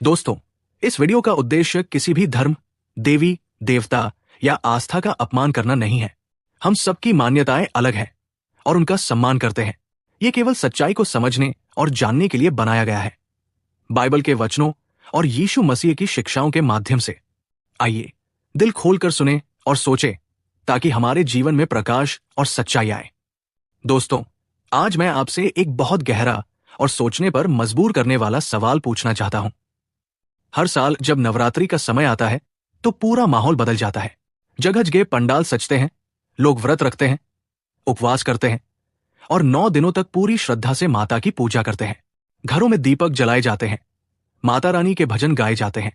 दोस्तों, इस वीडियो का उद्देश्य किसी भी धर्म, देवी, देवता या आस्था का अपमान करना नहीं है। हम सबकी मान्यताएं अलग हैं और उनका सम्मान करते हैं। ये केवल सच्चाई को समझने और जानने के लिए बनाया गया है, बाइबल के वचनों और यीशु मसीह की शिक्षाओं के माध्यम से। आइए दिल खोलकर सुने और सोचें ताकि हमारे जीवन में प्रकाश और सच्चाई आए। दोस्तों, आज मैं आपसे एक बहुत गहरा और सोचने पर मजबूर करने वाला सवाल पूछना चाहता हूं। हर साल जब नवरात्रि का समय आता है तो पूरा माहौल बदल जाता है। जगह जगह पंडाल सजते हैं, लोग व्रत रखते हैं, उपवास करते हैं और 9 दिनों तक पूरी श्रद्धा से माता की पूजा करते हैं। घरों में दीपक जलाए जाते हैं, माता रानी के भजन गाए जाते हैं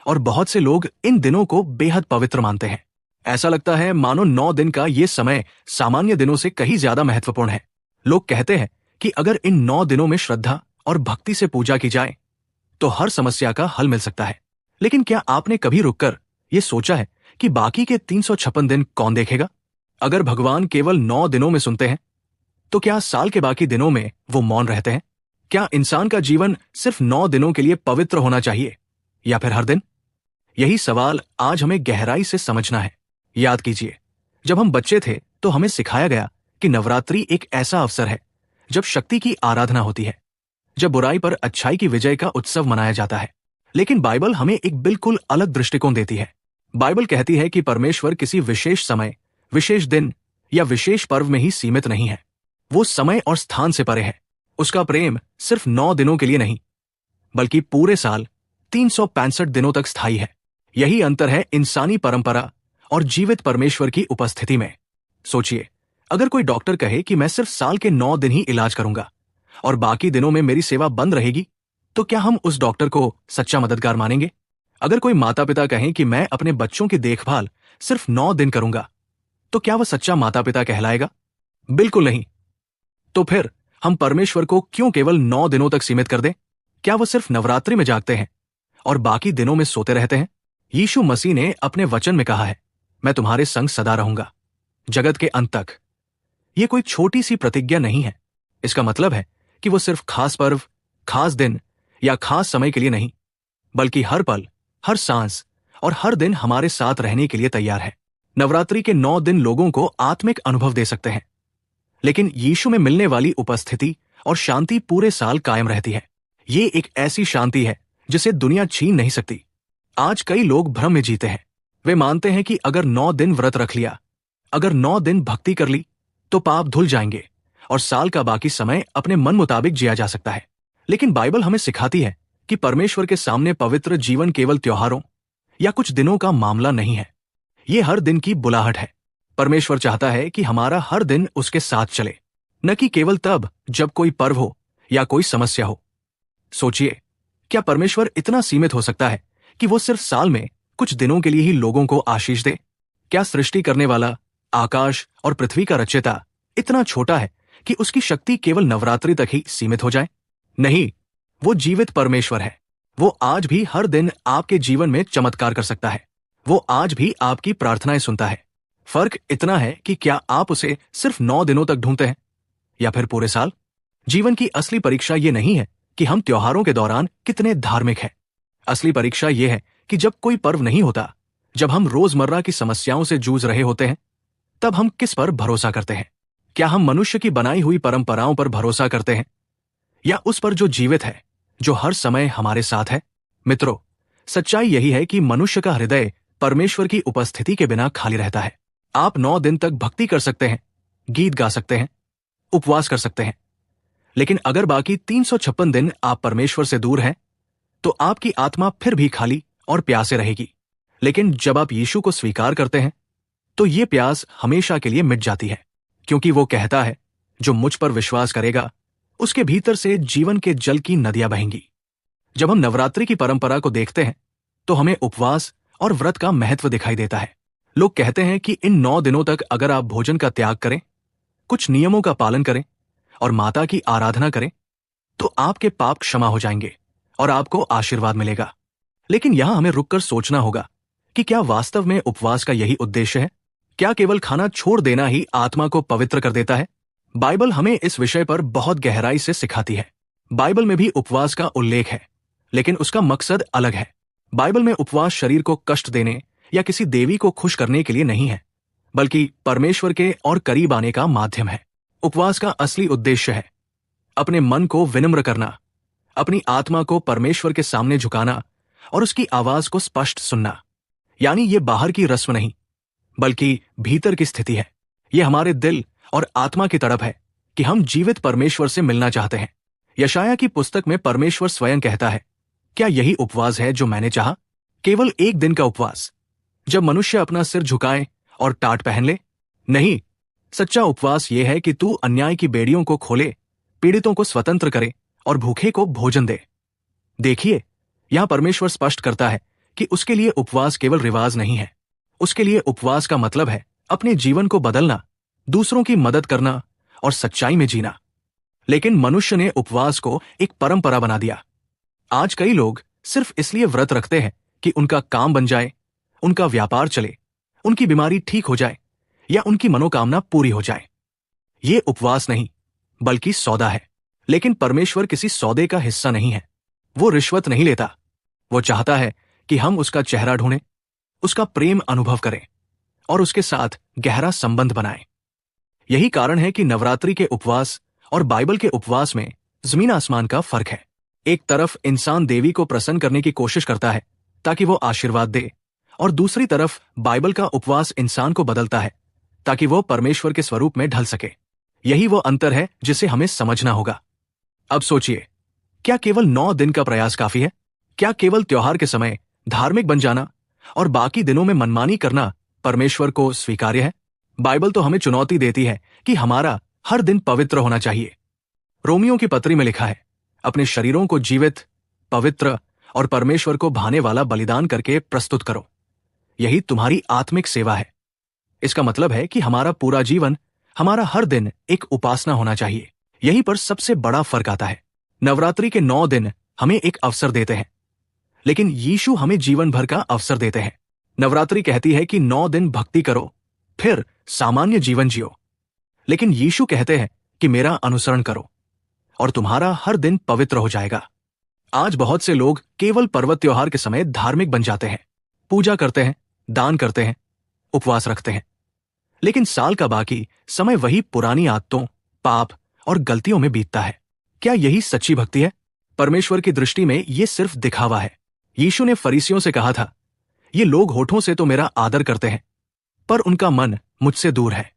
और बहुत से लोग इन दिनों को बेहद पवित्र मानते हैं। ऐसा लगता है मानो 9 दिन का ये समय सामान्य दिनों से कहीं ज्यादा महत्वपूर्ण है। लोग कहते हैं कि अगर इन 9 दिनों में श्रद्धा और भक्ति से पूजा की जाए तो हर समस्या का हल मिल सकता है। लेकिन क्या आपने कभी रुककर ये सोचा है कि बाकी के 356 दिन कौन देखेगा? अगर भगवान केवल 9 दिनों में सुनते हैं तो क्या साल के बाकी दिनों में वो मौन रहते हैं? क्या इंसान का जीवन सिर्फ 9 दिनों के लिए पवित्र होना चाहिए या फिर हर दिन? यही सवाल आज हमें गहराई से समझना है। याद कीजिए, जब हम बच्चे थे तो हमें सिखाया गया कि नवरात्रि एक ऐसा अवसर है जब शक्ति की आराधना होती है, जब बुराई पर अच्छाई की विजय का उत्सव मनाया जाता है। लेकिन बाइबल हमें एक बिल्कुल अलग दृष्टिकोण देती है। बाइबल कहती है कि परमेश्वर किसी विशेष समय, विशेष दिन या विशेष पर्व में ही सीमित नहीं है। वो समय और स्थान से परे है। उसका प्रेम सिर्फ 9 दिनों के लिए नहीं, बल्कि पूरे साल 365 दिनों तक स्थायी है। यही अंतर है इंसानी परंपरा और जीवित परमेश्वर की उपस्थिति में। सोचिए, अगर कोई डॉक्टर कहे कि मैं सिर्फ साल के 9 दिन ही इलाज करूंगा और बाकी दिनों में मेरी सेवा बंद रहेगी, तो क्या हम उस डॉक्टर को सच्चा मददगार मानेंगे? अगर कोई माता पिता कहें कि मैं अपने बच्चों की देखभाल सिर्फ 9 दिन करूंगा, तो क्या वह सच्चा माता पिता कहलाएगा? बिल्कुल नहीं। तो फिर हम परमेश्वर को क्यों केवल 9 दिनों तक सीमित कर दें? क्या वह सिर्फ नवरात्रि में जागते हैं और बाकी दिनों में सोते रहते हैं? यीशु मसीह ने अपने वचन में कहा है, मैं तुम्हारे संग सदा रहूंगा, जगत के अंत तक। यह कोई छोटी सी प्रतिज्ञा नहीं है। इसका मतलब है कि वो सिर्फ खास पर्व, खास दिन या खास समय के लिए नहीं, बल्कि हर पल, हर सांस और हर दिन हमारे साथ रहने के लिए तैयार है। नवरात्रि के 9 दिन लोगों को आत्मिक अनुभव दे सकते हैं, लेकिन यीशु में मिलने वाली उपस्थिति और शांति पूरे साल कायम रहती है। ये एक ऐसी शांति है जिसे दुनिया छीन नहीं सकती। आज कई लोग भ्रम में जीते हैं। वे मानते हैं कि अगर 9 दिन व्रत रख लिया, अगर 9 दिन भक्ति कर ली, तो पाप धुल जाएंगे और साल का बाकी समय अपने मन मुताबिक जिया जा सकता है। लेकिन बाइबल हमें सिखाती है कि परमेश्वर के सामने पवित्र जीवन केवल त्योहारों या कुछ दिनों का मामला नहीं है। ये हर दिन की बुलाहट है। परमेश्वर चाहता है कि हमारा हर दिन उसके साथ चले, न कि केवल तब जब कोई पर्व हो या कोई समस्या हो। सोचिए, क्या परमेश्वर इतना सीमित हो सकता है कि वो सिर्फ साल में कुछ दिनों के लिए ही लोगों को आशीष दे? क्या सृष्टि करने वाला, आकाश और पृथ्वी का रचयिता इतना छोटा है कि उसकी शक्ति केवल नवरात्रि तक ही सीमित हो जाए? नहीं, वो जीवित परमेश्वर है। वो आज भी हर दिन आपके जीवन में चमत्कार कर सकता है। वो आज भी आपकी प्रार्थनाएं सुनता है। फर्क इतना है कि क्या आप उसे सिर्फ 9 दिनों तक ढूंढते हैं या फिर पूरे साल? जीवन की असली परीक्षा ये नहीं है कि हम त्योहारों के दौरान कितने धार्मिक हैं। असली परीक्षा ये है कि जब कोई पर्व नहीं होता, जब हम रोजमर्रा की समस्याओं से जूझ रहे होते हैं, तब हम किस पर भरोसा करते हैं? क्या हम मनुष्य की बनाई हुई परंपराओं पर भरोसा करते हैं या उस पर जो जीवित है, जो हर समय हमारे साथ है? मित्रों, सच्चाई यही है कि मनुष्य का हृदय परमेश्वर की उपस्थिति के बिना खाली रहता है। आप 9 दिन तक भक्ति कर सकते हैं, गीत गा सकते हैं, उपवास कर सकते हैं, लेकिन अगर बाकी 356 दिन आप परमेश्वर से दूर हैं, तो आपकी आत्मा फिर भी खाली और प्यासे रहेगी। लेकिन जब आप यीशु को स्वीकार करते हैं, तो ये प्यास हमेशा के लिए मिट जाती है, क्योंकि वो कहता है, जो मुझ पर विश्वास करेगा उसके भीतर से जीवन के जल की नदियां बहेंगी। जब हम नवरात्रि की परंपरा को देखते हैं तो हमें उपवास और व्रत का महत्व दिखाई देता है। लोग कहते हैं कि इन 9 दिनों तक अगर आप भोजन का त्याग करें, कुछ नियमों का पालन करें और माता की आराधना करें, तो आपके पाप क्षमा हो जाएंगे और आपको आशीर्वाद मिलेगा। लेकिन यहां हमें रुककर सोचना होगा कि क्या वास्तव में उपवास का यही उद्देश्य है? क्या केवल खाना छोड़ देना ही आत्मा को पवित्र कर देता है? बाइबल हमें इस विषय पर बहुत गहराई से सिखाती है। बाइबल में भी उपवास का उल्लेख है। लेकिन उसका मकसद अलग है। बाइबल में उपवास शरीर को कष्ट देने या किसी देवी को खुश करने के लिए नहीं है, बल्कि परमेश्वर के और करीब आने का माध्यम है। उपवास का असली उद्देश्य है अपने मन को विनम्र करना, अपनी आत्मा को परमेश्वर के सामने झुकाना और उसकी आवाज को स्पष्ट सुनना। यानी ये बाहर की रस्म नहीं, बल्कि भीतर की स्थिति है। ये हमारे दिल और आत्मा की तड़प है कि हम जीवित परमेश्वर से मिलना चाहते हैं। यशाया की पुस्तक में परमेश्वर स्वयं कहता है, क्या यही उपवास है जो मैंने चाहा? केवल एक दिन का उपवास, जब मनुष्य अपना सिर झुकाए और टाट पहन ले? नहीं, सच्चा उपवास यह है कि तू अन्याय की बेड़ियों को खोले, पीड़ितों को स्वतंत्र करे और भूखे को भोजन दे। देखिए, यहां परमेश्वर स्पष्ट करता है कि उसके लिए उपवास केवल रिवाज नहीं है। उसके लिए उपवास का मतलब है अपने जीवन को बदलना, दूसरों की मदद करना और सच्चाई में जीना। लेकिन मनुष्य ने उपवास को एक परंपरा बना दिया। आज कई लोग सिर्फ इसलिए व्रत रखते हैं कि उनका काम बन जाए, उनका व्यापार चले, उनकी बीमारी ठीक हो जाए या उनकी मनोकामना पूरी हो जाए। ये उपवास नहीं, बल्कि सौदा है। लेकिन परमेश्वर किसी सौदे का हिस्सा नहीं है। वो रिश्वत नहीं लेता। वो चाहता है कि हम उसका चेहरा ढूंढें, उसका प्रेम अनुभव करें और उसके साथ गहरा संबंध बनाएं। यही कारण है कि नवरात्रि के उपवास और बाइबल के उपवास में जमीन आसमान का फर्क है। एक तरफ इंसान देवी को प्रसन्न करने की कोशिश करता है ताकि वो आशीर्वाद दे, और दूसरी तरफ बाइबल का उपवास इंसान को बदलता है ताकि वो परमेश्वर के स्वरूप में ढल सके। यही वो अंतर है जिसे हमें समझना होगा। अब सोचिए, क्या केवल 9 दिन का प्रयास काफी है? क्या केवल त्योहार के समय धार्मिक बन जाना और बाकी दिनों में मनमानी करना परमेश्वर को स्वीकार्य है? बाइबल तो हमें चुनौती देती है कि हमारा हर दिन पवित्र होना चाहिए। रोमियों की पत्री में लिखा है, अपने शरीरों को जीवित, पवित्र और परमेश्वर को भाने वाला बलिदान करके प्रस्तुत करो। यही तुम्हारी आत्मिक सेवा है। इसका मतलब है कि हमारा पूरा जीवन, हमारा हर दिन एक उपासना होना चाहिए। यहीं पर सबसे बड़ा फर्क आता है। नवरात्रि के 9 दिन हमें एक अवसर देते हैं, लेकिन यीशु हमें जीवन भर का अवसर देते हैं। नवरात्रि कहती है कि 9 दिन भक्ति करो, फिर सामान्य जीवन जियो। लेकिन यीशु कहते हैं कि मेरा अनुसरण करो और तुम्हारा हर दिन पवित्र हो जाएगा। आज बहुत से लोग केवल पर्वत त्योहार के समय धार्मिक बन जाते हैं, पूजा करते हैं, दान करते हैं, उपवास रखते हैं, लेकिन साल का बाकी समय वही पुरानी आदतों, पाप और गलतियों में बीतता है। क्या यही सच्ची भक्ति है? परमेश्वर की दृष्टि में यह सिर्फ दिखावा है। यीशु ने फरीसियों से कहा था, ये लोग होठों से तो मेरा आदर करते हैं, पर उनका मन मुझसे दूर है।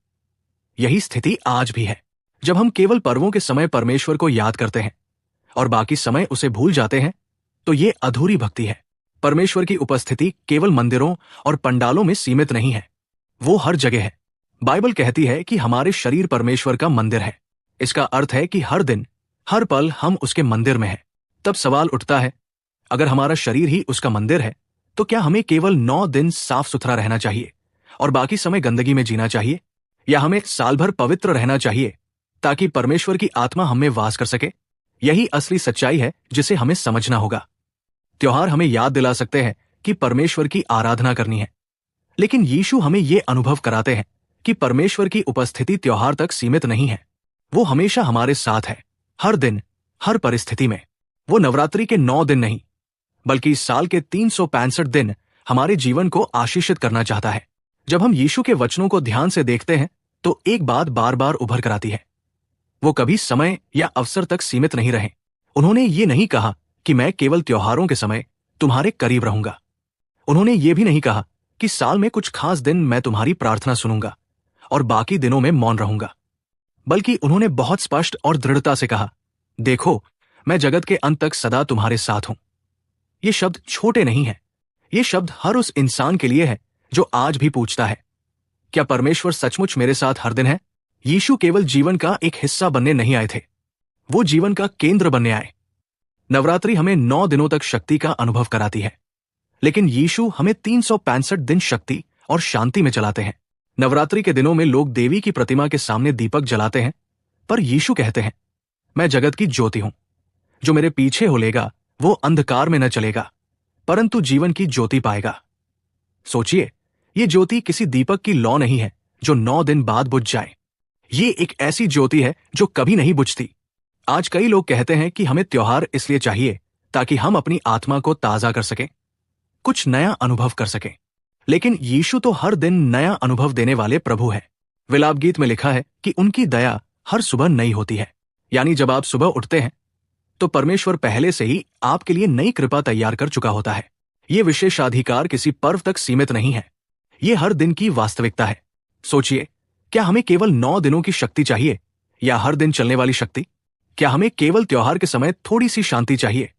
यही स्थिति आज भी है। जब हम केवल पर्वों के समय परमेश्वर को याद करते हैं और बाकी समय उसे भूल जाते हैं, तो ये अधूरी भक्ति है। परमेश्वर की उपस्थिति केवल मंदिरों और पंडालों में सीमित नहीं है, वो हर जगह है। बाइबल कहती है कि हमारे शरीर परमेश्वर का मंदिर है। इसका अर्थ है कि हर दिन, हर पल हम उसके मंदिर में हैं। तब सवाल उठता है, अगर हमारा शरीर ही उसका मंदिर है, तो क्या हमें केवल 9 दिन साफ सुथरा रहना चाहिए और बाकी समय गंदगी में जीना चाहिए? या हमें साल भर पवित्र रहना चाहिए ताकि परमेश्वर की आत्मा हमें वास कर सके? यही असली सच्चाई है जिसे हमें समझना होगा। त्योहार हमें याद दिला सकते हैं कि परमेश्वर की आराधना करनी है, लेकिन यीशु हमें ये अनुभव कराते हैं कि परमेश्वर की उपस्थिति त्योहार तक सीमित नहीं है। वो हमेशा हमारे साथ है, हर दिन, हर परिस्थिति में। वो नवरात्रि के 9 दिन नहीं, बल्कि साल के 365 दिन हमारे जीवन को आशीषित करना चाहता है। जब हम यीशु के वचनों को ध्यान से देखते हैं, तो एक बात बार बार उभर कर आती है। वो कभी समय या अवसर तक सीमित नहीं रहे। उन्होंने ये नहीं कहा कि मैं केवल त्योहारों के समय तुम्हारे करीब रहूंगा। उन्होंने ये भी नहीं कहा कि साल में कुछ खास दिन मैं तुम्हारी प्रार्थना सुनूंगा और बाकी दिनों में मौन रहूंगा। बल्कि उन्होंने बहुत स्पष्ट और दृढ़ता से कहा, देखो, मैं जगत के अंत तक सदा तुम्हारे साथ हूं। ये शब्द छोटे नहीं हैं। ये शब्द हर उस इंसान के लिए है जो आज भी पूछता है, क्या परमेश्वर सचमुच मेरे साथ हर दिन है? यीशु केवल जीवन का एक हिस्सा बनने नहीं आए थे, वो जीवन का केंद्र बनने आए। नवरात्रि हमें 9 दिनों तक शक्ति का अनुभव कराती है, लेकिन यीशु हमें 365 दिन शक्ति और शांति में चलाते हैं। नवरात्रि के दिनों में लोग देवी की प्रतिमा के सामने दीपक जलाते हैं, पर यीशु कहते हैं, मैं जगत की ज्योति हूं। जो मेरे पीछे हो लेगा वो अंधकार में न चलेगा, परंतु जीवन की ज्योति पाएगा। सोचिए, ये ज्योति किसी दीपक की लौ नहीं है जो 9 दिन बाद बुझ जाए। ये एक ऐसी ज्योति है जो कभी नहीं बुझती। आज कई लोग कहते हैं कि हमें त्योहार इसलिए चाहिए ताकि हम अपनी आत्मा को ताजा कर सकें, कुछ नया अनुभव कर सकें। लेकिन यीशु तो हर दिन नया अनुभव देने वाले प्रभु हैं। विलाप गीत में लिखा है कि उनकी दया हर सुबह नई होती है। यानी जब आप सुबह उठते हैं तो परमेश्वर पहले से ही आपके लिए नई कृपा तैयार कर चुका होता है। ये विशेषाधिकार किसी पर्व तक सीमित नहीं है, ये हर दिन की वास्तविकता है। सोचिए, क्या हमें केवल 9 दिनों की शक्ति चाहिए या हर दिन चलने वाली शक्ति? क्या हमें केवल त्योहार के समय थोड़ी सी शांति चाहिए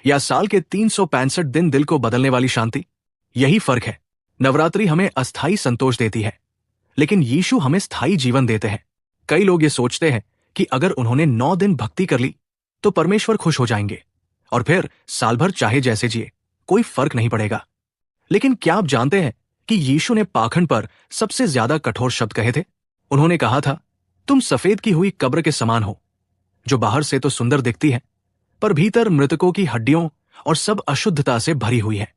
या साल के 365 दिन दिल को बदलने वाली शांति? यही फर्क है। नवरात्रि हमें अस्थायी संतोष देती है, लेकिन यीशु हमें स्थायी जीवन देते हैं। कई लोग ये सोचते हैं कि अगर उन्होंने 9 दिन भक्ति कर ली तो परमेश्वर खुश हो जाएंगे और फिर साल भर चाहे जैसे जिए, कोई फर्क नहीं पड़ेगा। लेकिन क्या आप जानते हैं कि यीशु ने पाखंड पर सबसे ज्यादा कठोर शब्द कहे थे? उन्होंने कहा था, तुम सफेद की हुई कब्र के समान हो, जो बाहर से तो सुंदर दिखती है पर भीतर मृतकों की हड्डियों और सब अशुद्धता से भरी हुई है।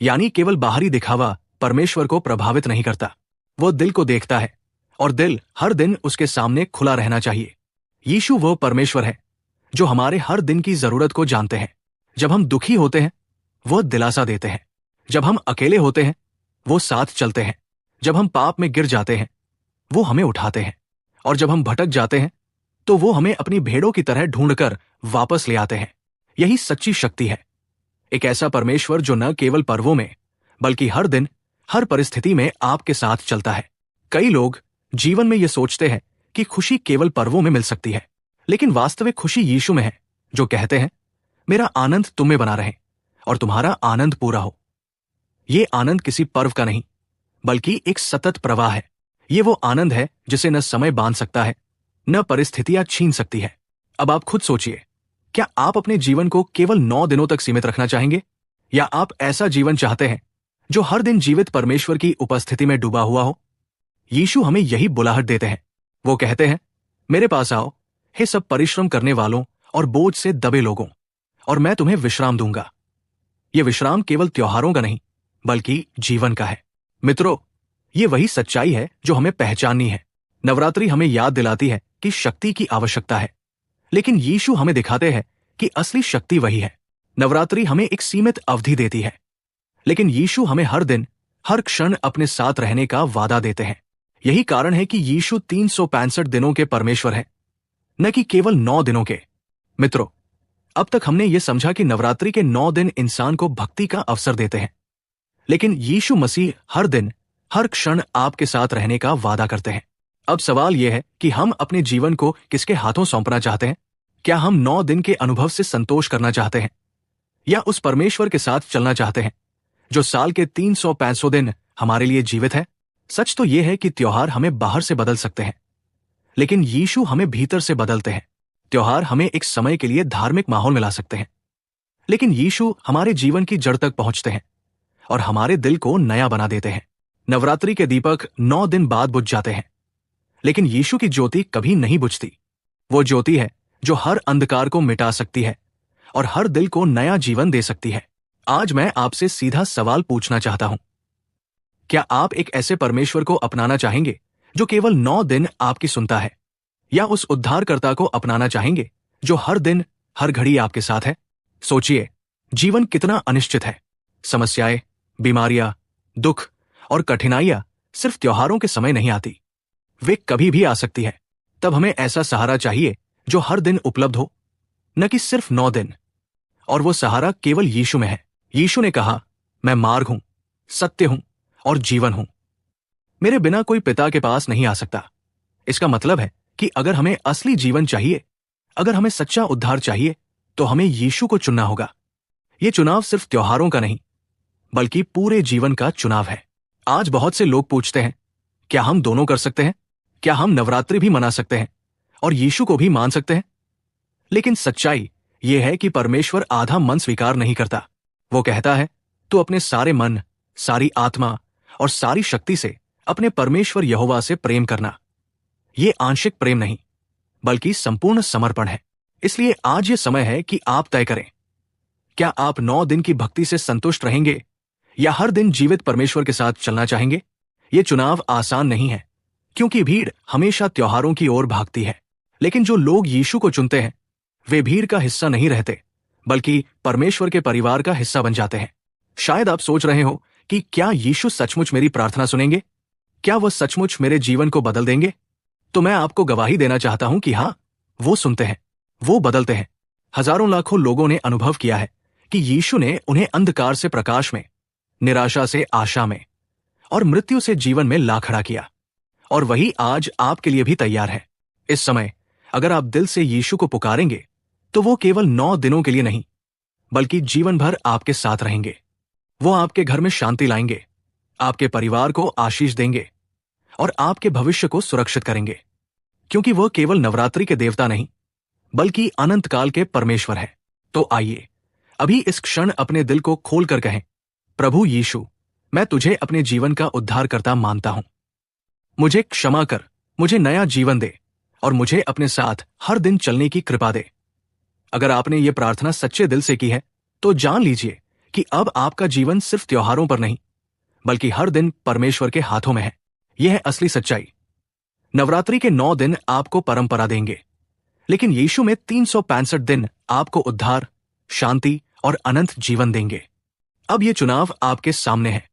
यानी केवल बाहरी दिखावा परमेश्वर को प्रभावित नहीं करता, वो दिल को देखता है और दिल हर दिन उसके सामने खुला रहना चाहिए। यीशु वो परमेश्वर है जो हमारे हर दिन की जरूरत को जानते हैं। जब हम दुखी होते हैं वो दिलासा देते हैं, जब हम अकेले होते हैं वो साथ चलते हैं, जब हम पाप में गिर जाते हैं वो हमें उठाते हैं, और जब हम भटक जाते हैं तो वो हमें अपनी भेड़ों की तरह ढूंढकर वापस ले आते हैं। यही सच्ची शक्ति है। एक ऐसा परमेश्वर जो न केवल पर्वों में बल्कि हर दिन हर परिस्थिति में आपके साथ चलता है। कई लोग जीवन में ये सोचते हैं कि खुशी केवल पर्वों में मिल सकती है, लेकिन वास्तविक खुशी यीशु में है, जो कहते हैं, मेरा आनंद तुम में बना रहे और तुम्हारा आनंद पूरा हो। ये आनंद किसी पर्व का नहीं बल्कि एक सतत प्रवाह है। ये वो आनंद है जिसे न समय बांध सकता है न परिस्थितियां छीन सकती है। अब आप खुद सोचिए, क्या आप अपने जीवन को केवल 9 दिनों तक सीमित रखना चाहेंगे या आप ऐसा जीवन चाहते हैं जो हर दिन जीवित परमेश्वर की उपस्थिति में डूबा हुआ हो? यीशु हमें यही बुलाहट देते हैं। वो कहते हैं, मेरे पास आओ हे सब परिश्रम करने वालों और बोझ से दबे लोगों, और मैं तुम्हें विश्राम दूंगा। ये विश्राम केवल त्योहारों का नहीं बल्कि जीवन का है। मित्रों, ये वही सच्चाई है जो हमें पहचाननी है। नवरात्रि हमें याद दिलाती है कि शक्ति की आवश्यकता है, लेकिन यीशु हमें दिखाते हैं कि असली शक्ति वही है। नवरात्रि हमें एक सीमित अवधि देती है, लेकिन यीशु हमें हर दिन हर क्षण अपने साथ रहने का वादा देते हैं। यही कारण है कि यीशु 365 दिनों के परमेश्वर है, न कि केवल 9 दिनों के। मित्रों, अब तक हमने ये समझा कि नवरात्रि के 9 दिन इंसान को भक्ति का अवसर देते हैं, लेकिन यीशु मसीह हर दिन हर क्षण आपके साथ रहने का वादा करते हैं। अब सवाल यह है कि हम अपने जीवन को किसके हाथों सौंपना चाहते हैं? क्या हम 9 दिन के अनुभव से संतोष करना चाहते हैं या उस परमेश्वर के साथ चलना चाहते हैं जो साल के 365 दिन हमारे लिए जीवित है? सच तो यह है कि त्योहार हमें बाहर से बदल सकते हैं, लेकिन यीशु हमें भीतर से बदलते हैं। त्योहार हमें एक समय के लिए धार्मिक माहौल मिला सकते हैं, लेकिन यीशु हमारे जीवन की जड़ तक पहुंचते हैं और हमारे दिल को नया बना देते हैं। नवरात्रि के दीपक 9 दिन बाद बुझ जाते हैं, लेकिन यीशु की ज्योति कभी नहीं बुझती। वो ज्योति है जो हर अंधकार को मिटा सकती है और हर दिल को नया जीवन दे सकती है। आज मैं आपसे सीधा सवाल पूछना चाहता हूं, क्या आप एक ऐसे परमेश्वर को अपनाना चाहेंगे जो केवल 9 दिन आपकी सुनता है, या उस उद्धारकर्ता को अपनाना चाहेंगे जो हर दिन हर घड़ी आपके साथ है? सोचिए, जीवन कितना अनिश्चित है। समस्याएं, बीमारियां, दुख और कठिनाइयां सिर्फ त्योहारों के समय नहीं आती, वे कभी भी आ सकती है। तब हमें ऐसा सहारा चाहिए जो हर दिन उपलब्ध हो, न कि सिर्फ 9 दिन। और वो सहारा केवल यीशु में है। यीशु ने कहा, मैं मार्ग हूं, सत्य हूं और जीवन हूं। मेरे बिना कोई पिता के पास नहीं आ सकता। इसका मतलब है कि अगर हमें असली जीवन चाहिए, अगर हमें सच्चा उद्धार चाहिए, तो हमें यीशु को चुनना होगा। ये चुनाव सिर्फ त्योहारों का नहीं बल्कि पूरे जीवन का चुनाव है। आज बहुत से लोग पूछते हैं, क्या हम दोनों कर सकते हैं? क्या हम नवरात्रि भी मना सकते हैं और यीशु को भी मान सकते हैं? लेकिन सच्चाई यह है कि परमेश्वर आधा मन स्वीकार नहीं करता। वो कहता है, तू अपने सारे मन, सारी आत्मा और सारी शक्ति से अपने परमेश्वर यहोवा से प्रेम करना। ये आंशिक प्रेम नहीं बल्कि संपूर्ण समर्पण है। इसलिए आज ये समय है कि आप तय करें, क्या आप 9 दिन की भक्ति से संतुष्ट रहेंगे या हर दिन जीवित परमेश्वर के साथ चलना चाहेंगे? ये चुनाव आसान नहीं है, क्योंकि भीड़ हमेशा त्योहारों की ओर भागती है। लेकिन जो लोग यीशु को चुनते हैं वे भीड़ का हिस्सा नहीं रहते बल्कि परमेश्वर के परिवार का हिस्सा बन जाते हैं। शायद आप सोच रहे हो कि क्या यीशु सचमुच मेरी प्रार्थना सुनेंगे? क्या वह सचमुच मेरे जीवन को बदल देंगे? तो मैं आपको गवाही देना चाहता हूं कि हाँ, वो सुनते हैं, वो बदलते हैं। हजारों लाखों लोगों ने अनुभव किया है कि यीशु ने उन्हें अंधकार से प्रकाश में, निराशा से आशा में और मृत्यु से जीवन में ला खड़ा किया। और वही आज आपके लिए भी तैयार है। इस समय अगर आप दिल से यीशु को पुकारेंगे तो वो केवल 9 दिनों के लिए नहीं, बल्कि जीवन भर आपके साथ रहेंगे। वो आपके घर में शांति लाएंगे, आपके परिवार को आशीष देंगे और आपके भविष्य को सुरक्षित करेंगे, क्योंकि वह केवल नवरात्रि के देवता नहीं, बल्कि अनंत काल के परमेश्वर है। तो आइए अभी इस क्षण अपने दिल को खोल कर कहें, प्रभु यीशु, मैं तुझे अपने जीवन का उद्धारकर्ता मानता हूं। मुझे क्षमा कर, मुझे नया जीवन दे और मुझे अपने साथ हर दिन चलने की कृपा दे। अगर आपने ये प्रार्थना सच्चे दिल से की है तो जान लीजिए कि अब आपका जीवन सिर्फ त्योहारों पर नहीं, बल्कि हर दिन परमेश्वर के हाथों में है। यह है असली सच्चाई। नवरात्रि के 9 दिन आपको परंपरा देंगे, लेकिन यीशु में 365 दिन आपको उद्धार, शांति और अनंत जीवन देंगे। अब ये चुनाव आपके सामने है।